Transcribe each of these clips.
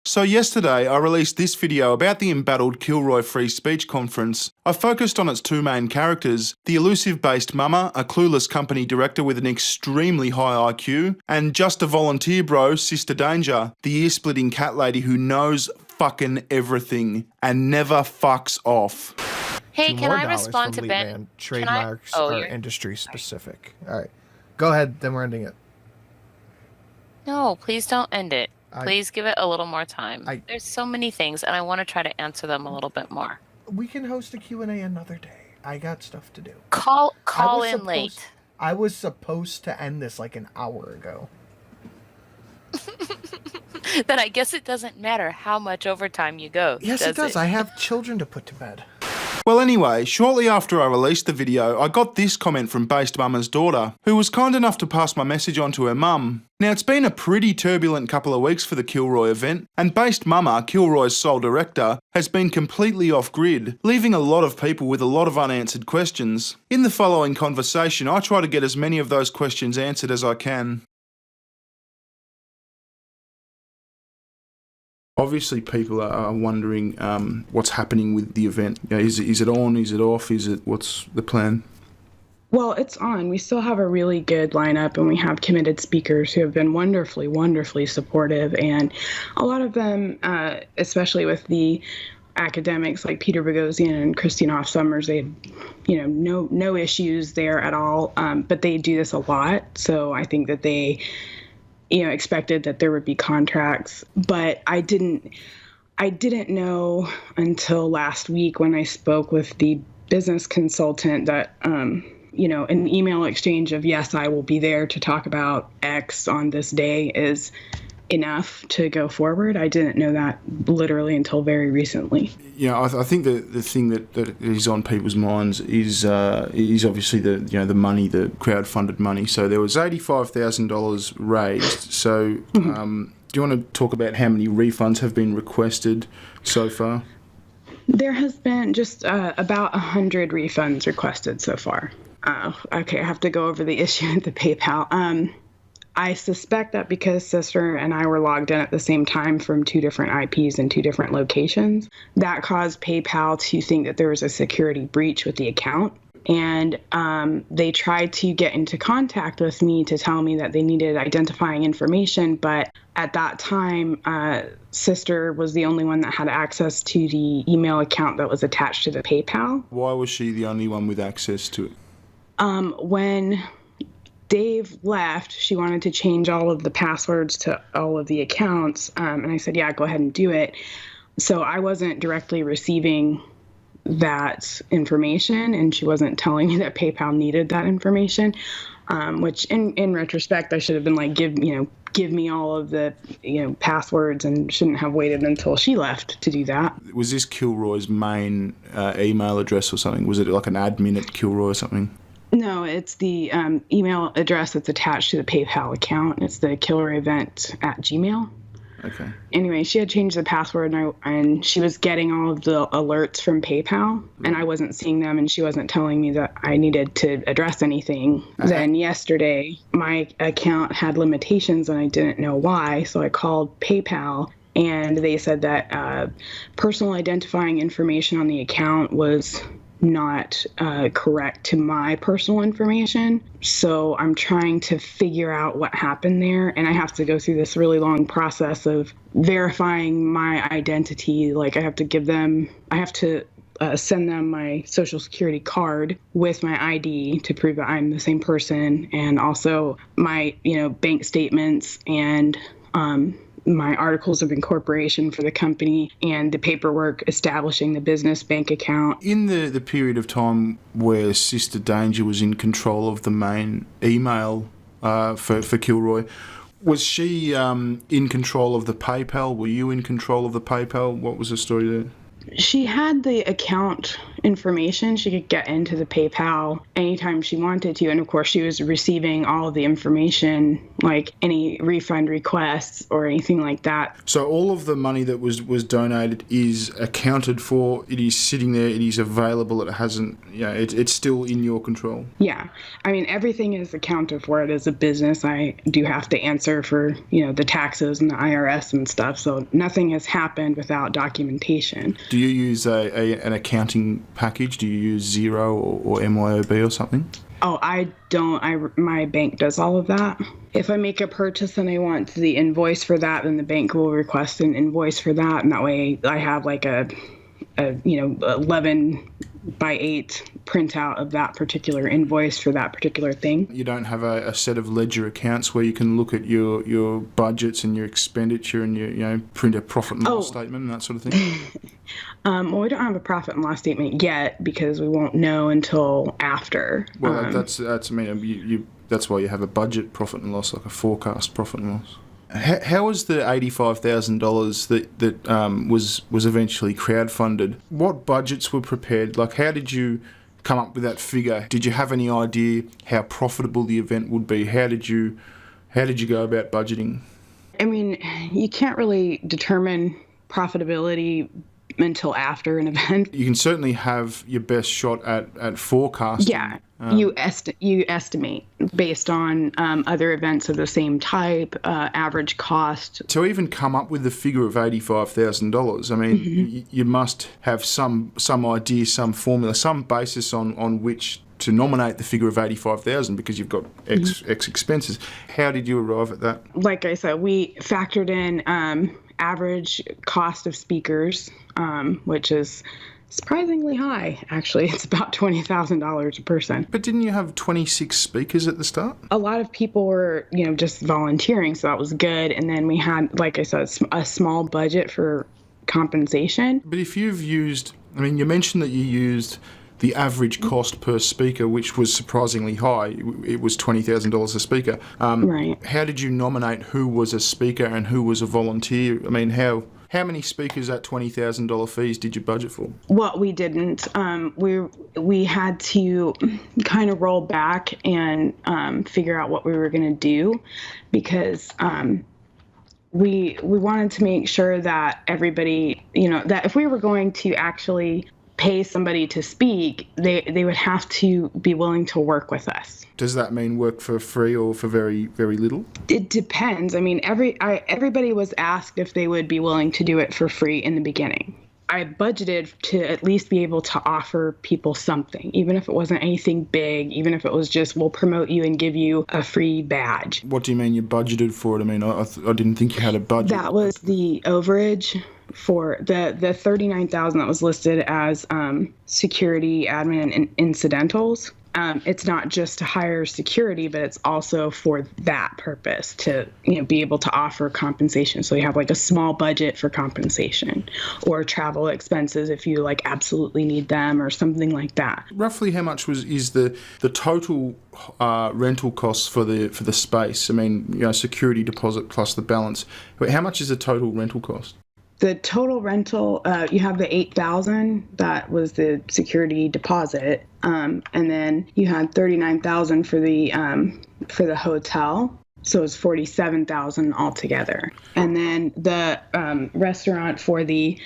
So yesterday, I released this video about the embattled Kilroy Free Speech Conference. I focused on its two main characters, the elusive-based mama, a clueless company director with an extremely high IQ, and just a volunteer bro, Sister Danger, the ear-splitting cat lady who knows fucking everything and never fucks off. Hey, can I respond to Ben? Man. Trademarks are industry specific. All right, go ahead, then we're ending it. No, please don't end it. Please give it a little more time. There's so many things, and I want to try to answer them a little bit more. We can host a Q&A another day. I got stuff to do. Call in late. I was supposed to end this like an hour ago. Then I guess it doesn't matter how much overtime you go. Yes, it does. I have children to put to bed. Well anyway, shortly after I released the video, I got this comment from Based Mama's daughter, who was kind enough to pass my message on to her mum. Now it's been a pretty turbulent couple of weeks for the Kilroy event, and Based Mama, Kilroy's sole director, has been completely off grid, leaving a lot of people with a lot of unanswered questions. In the following conversation, I try to get as many of those questions answered as I can. Obviously, people are wondering what's happening with the event. You know, is it on? Is it off? What's the plan? Well, it's on. We still have a really good lineup, and we have committed speakers who have been wonderfully, wonderfully supportive. And a lot of them, especially with the academics like Peter Boghossian and Christine Hoff Summers, they had, no issues there at all. But they do this a lot, so I think that they expected that there would be contracts, but I didn't know until last week when I spoke with the business consultant that, an email exchange of, yes, I will be there to talk about X on this day is enough to go forward. I didn't know that literally until very recently. Yeah, I think the thing that is on people's minds is obviously the money, the crowd-funded money. So there was $85,000 raised. So do you want to talk about how many refunds have been requested so far? There has been just about 100 refunds requested so far. Okay, I have to go over the issue with the PayPal. I suspect that because Sister and I were logged in at the same time from two different IPs and two different locations, that caused PayPal to think that there was a security breach with the account. And they tried to get into contact with me to tell me that they needed identifying information. But at that time, Sister was the only one that had access to the email account that was attached to the PayPal. Why was she the only one with access to it? When Dave left, she wanted to change all of the passwords to all of the accounts. And I said, yeah, go ahead and do it. So I wasn't directly receiving that information, and she wasn't telling me that PayPal needed that information, which in retrospect, I should have been like, give me all of the, passwords, and shouldn't have waited until she left to do that. Was this Kilroy's main email address or something? Was it like an admin at Kilroy or something? No, it's the email address that's attached to the PayPal account. It's the kilroyevent@gmail.com. Okay. Anyway, she had changed the password, and she was getting all of the alerts from PayPal, and I wasn't seeing them, and she wasn't telling me that I needed to address anything. Then yesterday, my account had limitations, and I didn't know why, so I called PayPal, and they said that personal identifying information on the account was not correct to my personal information. So I'm trying to figure out what happened there, and I have to go through this really long process of verifying my identity. Like I have to send them my social security card with my ID to prove that I'm the same person, and also my bank statements and my articles of incorporation for the company and the paperwork establishing the business bank account. In the period of time where Sister Danger was in control of the main email for Kilroy, was she in control of the PayPal? Were you in control of the PayPal? What was the story there? She had the account information. She could get into the PayPal anytime she wanted to. And of course, she was receiving all of the information, like any refund requests or anything like that. So all of the money that was donated is accounted for. It is sitting there. It is available. It hasn't, it's still in your control. Yeah. I mean, everything is accounted for. It as a business. I do have to answer for, the taxes and the IRS and stuff. So nothing has happened without documentation. Do you use an accounting package? Do you use Xero or MYOB or something? Oh, I don't. My bank does all of that. If I make a purchase and I want the invoice for that, then the bank will request an invoice for that, and that way I have like a 11 by 8 printout of that particular invoice for that particular thing. You don't have a set of ledger accounts where you can look at your budgets and your expenditure and your print a profit and loss statement and that sort of thing? Well, we don't have a profit and loss statement yet because we won't know until after. Well, that's why you have a budget profit and loss, like a forecast profit and loss. How was the $85,000 that was eventually crowdfunded? What budgets were prepared? Like, how did you come up with that figure? Did you have any idea how profitable the event would be? How did you go about budgeting? I mean, you can't really determine profitability until after an event. You can certainly have your best shot at forecasting. Yeah, you estimate based on other events of the same type, average cost. To even come up with the figure of $85,000, I mean, you must have some idea, some formula, some basis on which to nominate the figure of 85,000 because you've got X expenses. How did you arrive at that? Like I said, we factored in average cost of speakers, which is surprisingly high, actually. It's about $20,000 a person. But didn't you have 26 speakers at the start? A lot of people were, just volunteering, so that was good. And then we had, like I said, a small budget for compensation. But if you've used, you mentioned that you used the average cost per speaker, which was surprisingly high. It was $20,000 a speaker. Right. How did you nominate who was a speaker and who was a volunteer? How many speakers at $20,000 fees did you budget for? Well, we didn't. We had to kind of roll back and figure out what we were going to do because we wanted to make sure that everybody, that if we were going to actually pay somebody to speak, they would have to be willing to work with us. Does that mean work for free or for very, very little? It depends. Everybody was asked if they would be willing to do it for free in the beginning. I budgeted to at least be able to offer people something, even if it wasn't anything big, even if it was just, we'll promote you and give you a free badge. What do you mean you budgeted for it? I didn't think you had a budget. That was the overage for the $39,000 that was listed as security, admin, and incidentals. It's not just to hire security, but it's also for that purpose to, be able to offer compensation. So you have like a small budget for compensation or travel expenses if you absolutely need them or something like that. Roughly how much is the total rental costs for the space? Security deposit plus the balance. How much is the total rental cost? The total rental, you have the $8,000 that was the security deposit, and then you had $39,000 for the hotel, so it's $47,000 altogether. And then the restaurant for the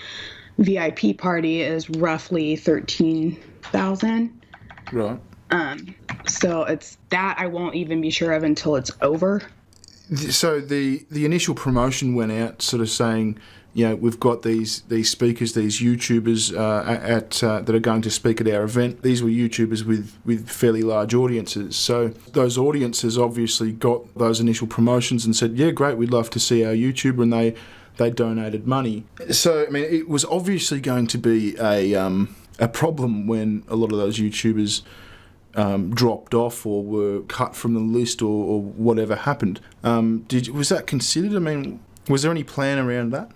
VIP party is roughly $13,000. Right. So it's that I won't even be sure of until it's over. So the initial promotion went out, sort of saying, we've got these speakers, these YouTubers that are going to speak at our event. These were YouTubers with fairly large audiences. So those audiences obviously got those initial promotions and said, yeah, great, we'd love to see our YouTuber, and they donated money. So, it was obviously going to be a problem when a lot of those YouTubers dropped off or were cut from the list or whatever happened. Was that considered? Was there any plan around that?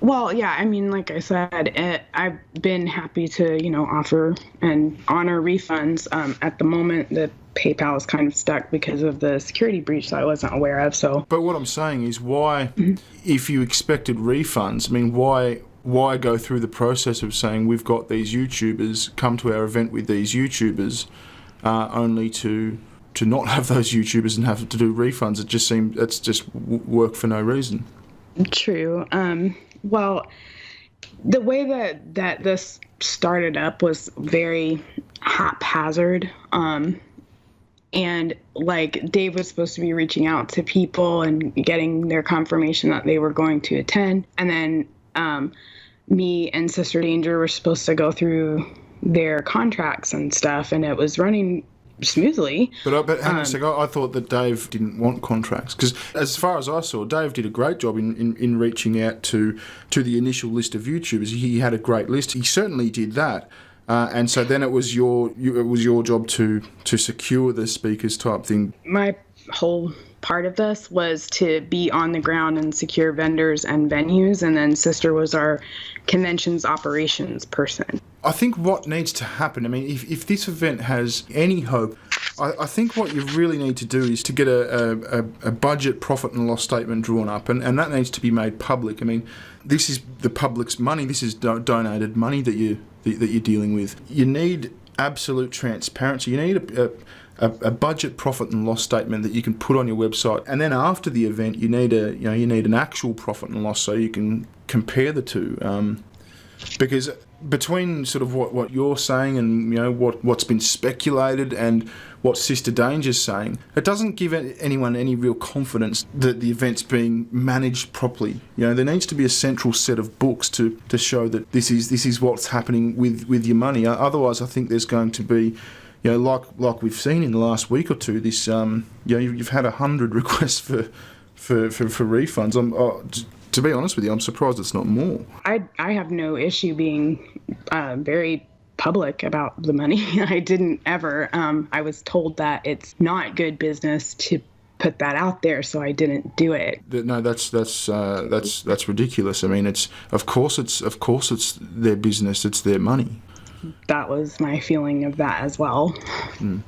Well, yeah, like I said, I've been happy to, offer and honor refunds. At the moment, the PayPal is kind of stuck because of the security breach that I wasn't aware of. So, but what I'm saying is, why, if you expected refunds, why go through the process of saying we've got these YouTubers, come to our event with these YouTubers, only to not have those YouTubers and have to do refunds? It just seems that's just work for no reason. True. Well, the way that this started up was very haphazard. And like Dave was supposed to be reaching out to people and getting their confirmation that they were going to attend. And then me and Sister Danger were supposed to go through their contracts and stuff, and it was running smoothly. But hang on a second, I thought that Dave didn't want contracts, because as far as I saw, Dave did a great job in reaching out to the initial list of YouTubers. He had a great list. He certainly did that. And so then it was your job to secure the speakers type thing. My whole part of this was to be on the ground and secure vendors and venues, and then Sister was our conventions operations person. I think what needs to happen, I mean, if this event has any hope, I think what you really need to do is to get a budget profit and loss statement drawn up, and that needs to be made public. I mean, this is the public's money. This is donated money that you're dealing with. You need absolute transparency. You need a budget profit and loss statement that you can put on your website, and then after the event, you need an actual profit and loss so you can compare the two. Because between sort of what you're saying and what's been speculated and what Sister Danger's saying, it doesn't give anyone any real confidence that the event's being managed properly. There needs to be a central set of books to show that this is what's happening with your money. Otherwise, I think there's going to be, like we've seen in the last week or two, this you've had 100 requests for refunds. To be honest with you, I'm surprised it's not more. I have no issue being very public about the money. I didn't ever. I was told that it's not good business to put that out there, so I didn't do it. No, that's ridiculous. I mean, of course it's their business. It's their money. That was my feeling of that as well.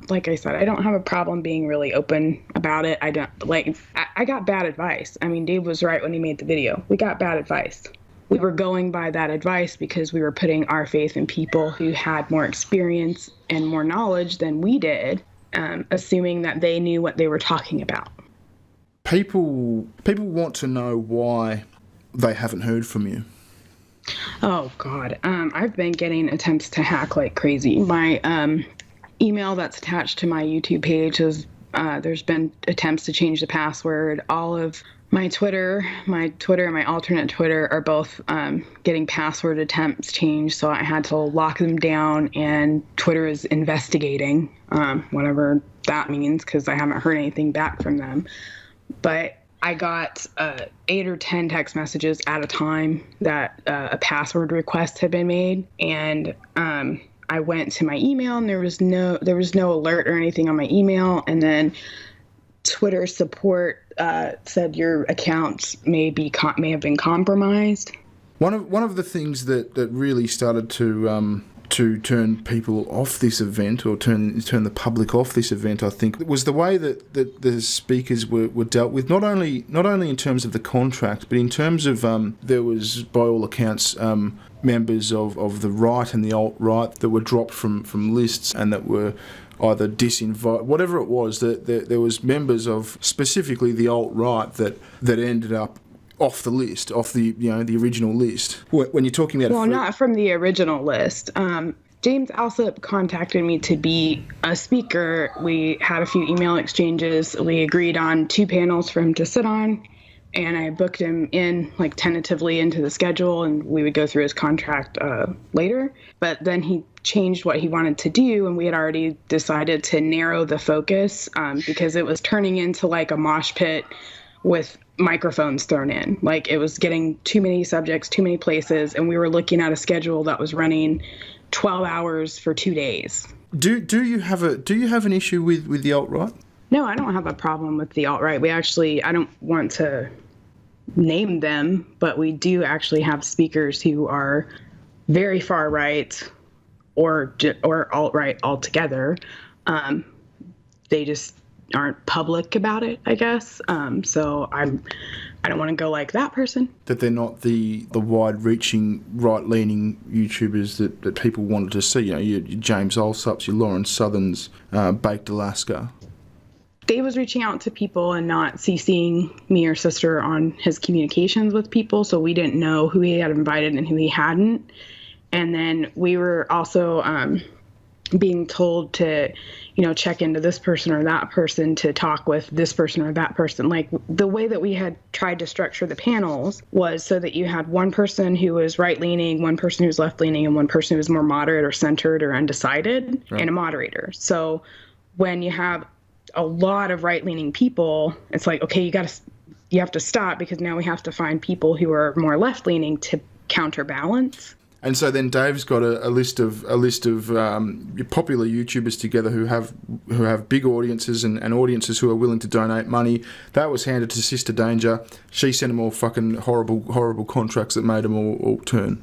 Like I said, I don't have a problem being really open about it. I got bad advice. I mean, Dave was right when he made the video. We got bad advice. We were going by that advice because we were putting our faith in people who had more experience and more knowledge than we did, assuming that they knew what they were talking about. People want to know why they haven't heard from you. Oh, God. I've been getting attempts to hack like crazy. My email that's attached to my YouTube page there's been attempts to change the password. All of my Twitter and my alternate Twitter are both getting password attempts changed, so I had to lock them down, and Twitter is investigating, whatever that means, because I haven't heard anything back from them. But I got 8 or 10 text messages at a time that a password request had been made, and I went to my email, and there was no alert or anything on my email, and then Twitter support said your accounts may have been compromised. One of the things that really started to turn people off this event, or turn the public off this event, I think, was the way that the speakers were dealt with, not only in terms of the contract, but in terms of there was, by all accounts, members of the right and the alt-right that were dropped from lists and that were either disinvited, whatever it was, that there was members of specifically the alt-right that ended up off the list, off the original list. When you're talking about not from the original list. James Alsop contacted me to be a speaker. We had a few email exchanges. We agreed on 2 panels for him to sit on, and I booked him in tentatively into the schedule, and we would go through his contract later. But then he changed what he wanted to do, and we had already decided to narrow the focus because it was turning into a mosh pit with microphones thrown in. It was getting too many subjects, too many places, and we were looking at a schedule that was running 12 hours for 2 days. Do you have an issue with the alt-right? No, I don't have a problem with the alt-right. I don't want to name them, but we do actually have speakers who are very far right or alt-right altogether. They just aren't public about it, I guess. So I'm I don't want to go like that person. That they're not the wide-reaching, right-leaning YouTubers that people wanted to see. You know, your James Allsops, your Lauren Southerns, Baked Alaska. Dave was reaching out to people and not CCing me or sister on his communications with people, so we didn't know who he had invited and who he hadn't. And then we were also being told to, check into this person or that person, to talk with this person or that person. Like, the way that we had tried to structure the panels was so that you had one person who was right-leaning, one person who was left-leaning, and one person who was more moderate or centered or undecided, right, and a moderator. So when you have a lot of right-leaning people, it's like, okay, you have to stop, because now we have to find people who are more left-leaning to counterbalance. And so then Dave's got a list of popular YouTubers together who have big audiences and audiences who are willing to donate money. That was handed to Sister Danger. She sent them all fucking horrible contracts that made them all turn.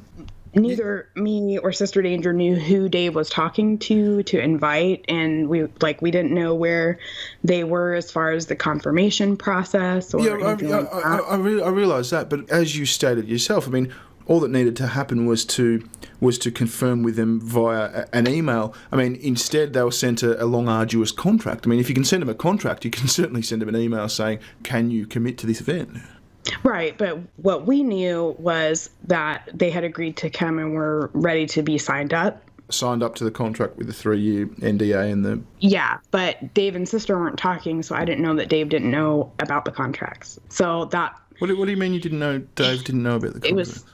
Neither me or Sister Danger knew who Dave was talking to invite, and we didn't know where they were as far as the confirmation process or anything like that. I realize that, but as you stated yourself, I mean, all that needed to happen was to confirm with them via an email. I mean, instead they were sent a long, arduous contract. I mean, if you can send them a contract, you can certainly send them an email saying, "Can you commit to this event?" Right, but what we knew was that they had agreed to come and were ready to be signed up. Signed up to the contract with the 3-year NDA and the... Yeah, but Dave and Sister weren't talking, so I didn't know that Dave didn't know about the contracts. So that... What do you mean you didn't know Dave didn't know about the contracts?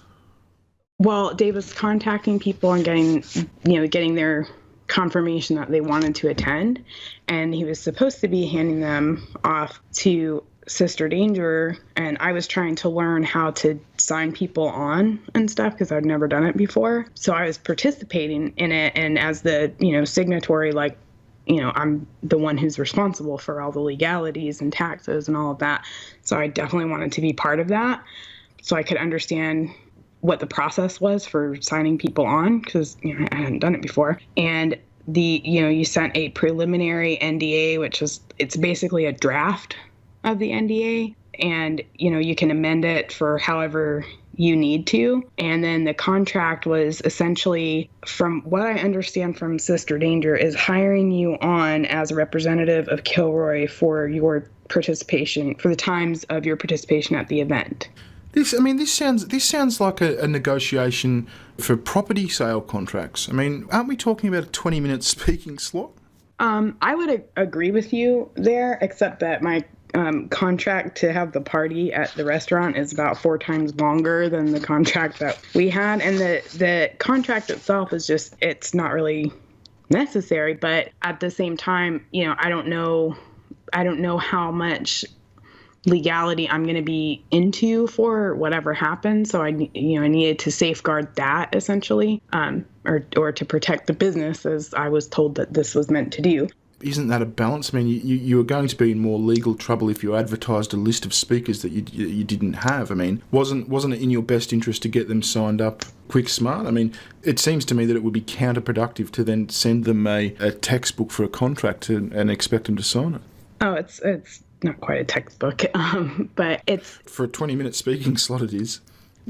Well, Dave was contacting people and getting their confirmation that they wanted to attend, and he was supposed to be handing them off to Sister Danger, and I was trying to learn how to sign people on and stuff because I'd never done it before. So I was participating in it, and as the signatory, I'm the one who's responsible for all the legalities and taxes and all of that. So I definitely wanted to be part of that so I could understand what the process was for signing people on, because I hadn't done it before. And you sent a preliminary NDA, it's basically a draft of the NDA, and you can amend it for however you need to. And then the contract was essentially, from what I understand from Sister Danger, is hiring you on as a representative of Kilroy for your participation, for the times of your participation at the event. This sounds like a negotiation for property sale contracts. I mean, aren't we talking about a 20-minute speaking slot? I would agree with you there, except that my contract to have the party at the restaurant is about 4 times longer than the contract that we had, and the contract itself is just, it's not really necessary. But at the same time, I don't know how much legality I'm going to be into for whatever happens. So I needed to safeguard that essentially, or to protect the business, as I was told that this was meant to do. Isn't that a balance? I mean, you were going to be in more legal trouble if you advertised a list of speakers that you didn't have. I mean, wasn't it in your best interest to get them signed up quick, smart? I mean, it seems to me that it would be counterproductive to then send them a textbook for a contract and expect them to sign it. Oh, it's not quite a textbook, but it's... For a 20-minute speaking slot it is.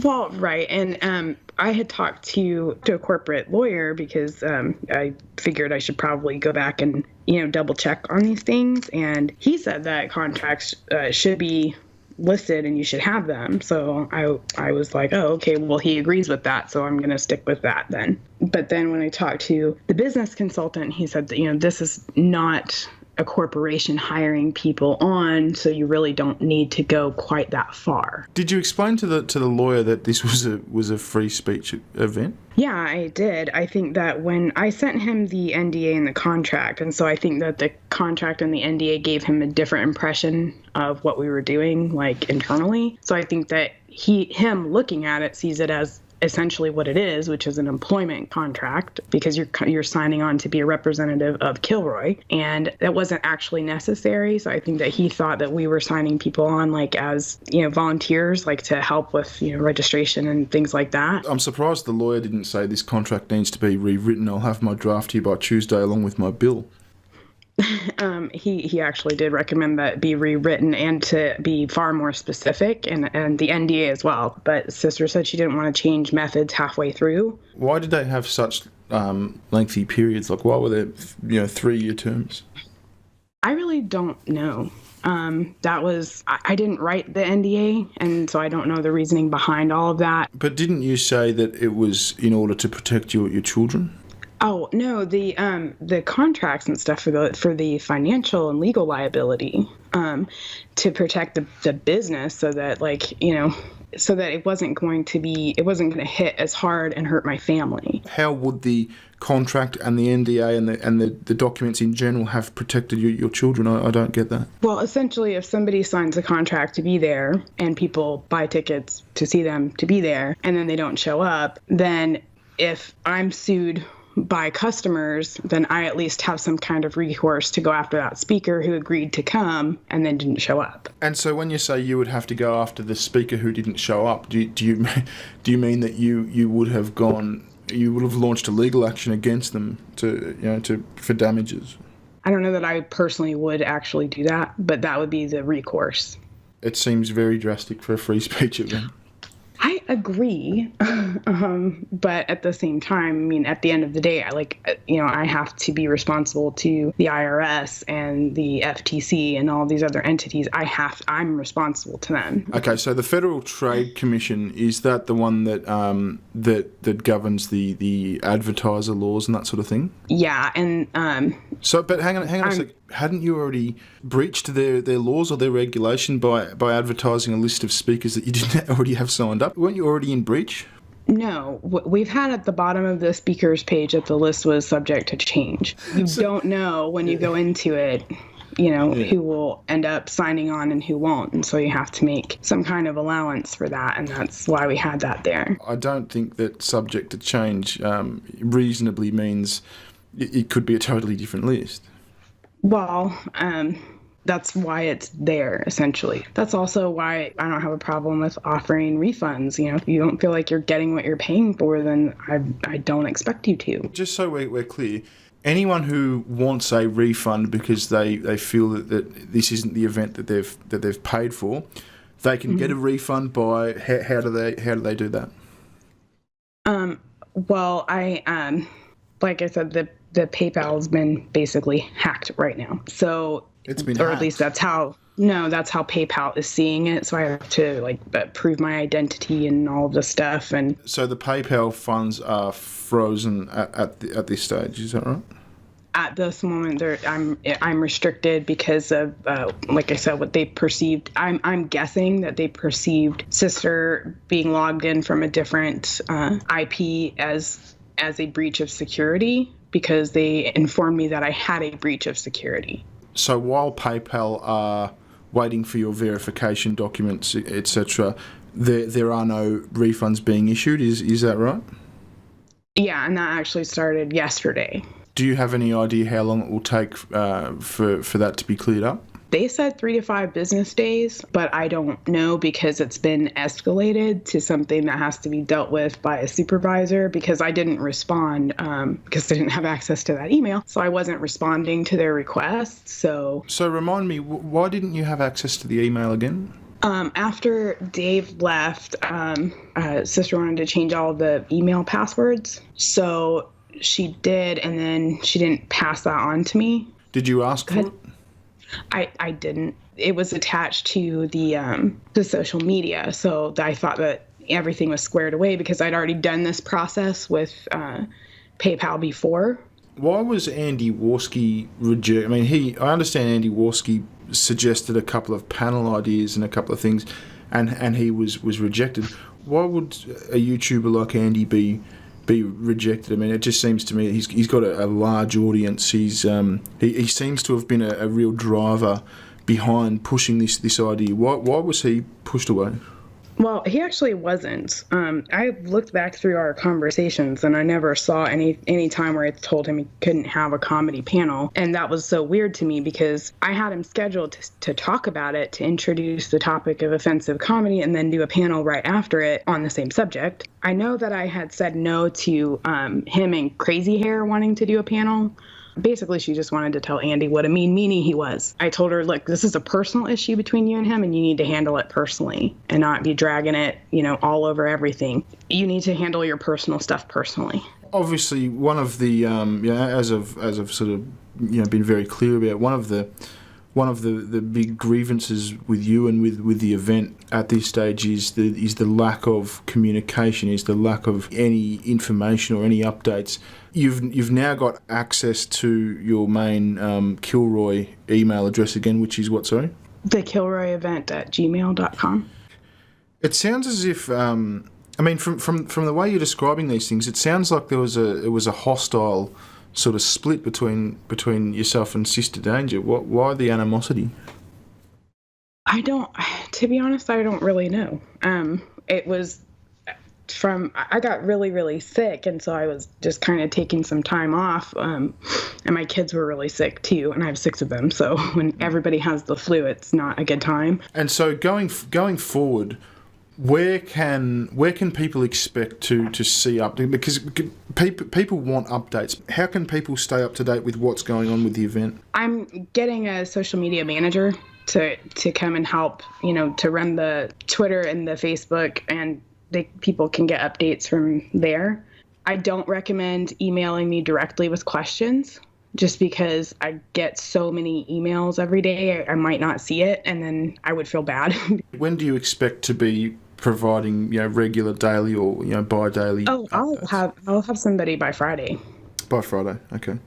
Well, right, and I had talked to a corporate lawyer because I figured I should probably go back and double check on these things, and he said that contracts should be listed and you should have them. So I was like, oh, okay, well, he agrees with that, so I'm going to stick with that then. But then when I talked to the business consultant, he said that this is not a corporation hiring people on, so you really don't need to go quite that far. Did you explain to the lawyer that this was a free speech event? Yeah, I did. I think that when I sent him the NDA and the contract, and so I think that the contract and the NDA gave him a different impression of what we were doing, internally. So I think that him looking at it sees it as essentially what it is, which is an employment contract, because you're signing on to be a representative of Kilroy, and that wasn't actually necessary. So I think that he thought that we were signing people on as volunteers, to help with registration and things like that. I'm surprised the lawyer didn't say this contract needs to be rewritten. I'll have my draft here by Tuesday along with my bill. He actually did recommend that it be rewritten and to be far more specific, and the NDA as well. But sister said she didn't want to change methods halfway through. Why did they have such lengthy periods? Like, why were there 3-year terms? I really don't know. I didn't write the NDA, and so I don't know the reasoning behind all of that. But didn't you say that it was in order to protect your children? Oh no, the contracts and stuff for the financial and legal liability, to protect the business, so that so that it wasn't going to hit as hard and hurt my family. How would the contract and the NDA and the documents in general have protected your children? I don't get that. Well, essentially, if somebody signs a contract to be there and people buy tickets to see them to be there, and then they don't show up, then if I'm sued by customers, then I at least have some kind of recourse to go after that speaker who agreed to come and then didn't show up. And so when you say you would have to go after the speaker who didn't show up, do you mean that you would have launched a legal action against them for damages? I don't know that I personally would actually do that, but that would be the recourse. It seems very drastic for a free speech event. I agree, but at the same time, I mean, at the end of the day, I have to be responsible to the IRS and the FTC and all these other entities. I'm responsible to them. Okay, so the Federal Trade Commission, is that the one that that governs the advertiser laws and that sort of thing? Yeah, and but hang on a sec. Hadn't you already breached their laws or their regulation by advertising a list of speakers that you didn't already have signed up? Weren't you already in breach? No. We've had at the bottom of the speakers page that the list was subject to change. You don't know when you go into it, who will end up signing on and who won't. And so you have to make some kind of allowance for that. And that's why we had that there. I don't think that subject to change reasonably means it could be a totally different list. Well, that's why it's there, essentially. That's also why I don't have a problem with offering refunds. If you don't feel like you're getting what you're paying for, then I don't expect you to. Just so we're clear, anyone who wants a refund because they feel that this isn't the event that they've paid for, they can get a refund by how do they do that? Well, like I said, the PayPal has been basically hacked right now. So it's been or hacked. At least that's how PayPal is seeing it. So I have to prove my identity and all of the stuff. And so the PayPal funds are frozen at this stage. Is that right? At this moment, I'm restricted because of like I said, what they perceived. I'm guessing that they perceived sister being logged in from a different IP as a breach of security, because they informed me that I had a breach of security. So while PayPal are waiting for your verification documents, etc., there are no refunds being issued. Is that right? Yeah, and that actually started yesterday. Do you have any idea how long it will take for that to be cleared up? They said 3 to 5 business days, but I don't know because it's been escalated to something that has to be dealt with by a supervisor, because I didn't respond because I didn't have access to that email. So I wasn't responding to their requests. So remind me, why didn't you have access to the email again? After Dave left, sister wanted to change all of the email passwords. So she did, and then she didn't pass that on to me. Did you ask for it? I didn't. It was attached to the social media, so I thought that everything was squared away because I'd already done this process with PayPal before. Why was Andy Warski rejected? I mean, I understand Andy Warski suggested a couple of panel ideas and a couple of things, and he was rejected. Why would a YouTuber like Andy be rejected? I mean, it just seems to me he's got a large audience. He seems to have been a real driver behind pushing this idea. Why was he pushed away? Well, he actually wasn't. I looked back through our conversations, and I never saw any time where I told him he couldn't have a comedy panel. And that was so weird to me because I had him scheduled to talk about it, to introduce the topic of offensive comedy, and then do a panel right after it on the same subject. I know that I had said no to him and Crazy Hair wanting to do a panel Basically, she just wanted to tell Andy what a mean meanie he was. I told her, look, this is a personal issue between you and him, and you need to handle it personally and not be dragging it, all over everything. You need to handle your personal stuff personally. Obviously, one of the as I've sort of been very clear about, one of the big grievances with you and with the event at this stage is the lack of communication, is the lack of any information or any updates. You've now got access to your main Kilroy email address again, which is what, sorry? The Kilroy event at gmail.com. It sounds as if from the way you're describing these things, it sounds like it was a hostile sort of split between yourself and Sister Danger. Why the animosity? To be honest, I don't really know. It was I got really, really sick, and so I was just kind of taking some time off, and my kids were really sick too, and I have 6 of them, so when everybody has the flu, it's not a good time. And so going forward, where can people expect to see updates? Because people want updates. How can people stay up to date with what's going on with the event? I'm getting a social media manager to come and help, to run the Twitter and the Facebook, and people can get updates from there. I don't recommend emailing me directly with questions, just because I get so many emails every day. I might not see it, and then I would feel bad. When do you expect to be providing, regular daily or bi-daily? I'll have somebody by Friday. By Friday, okay.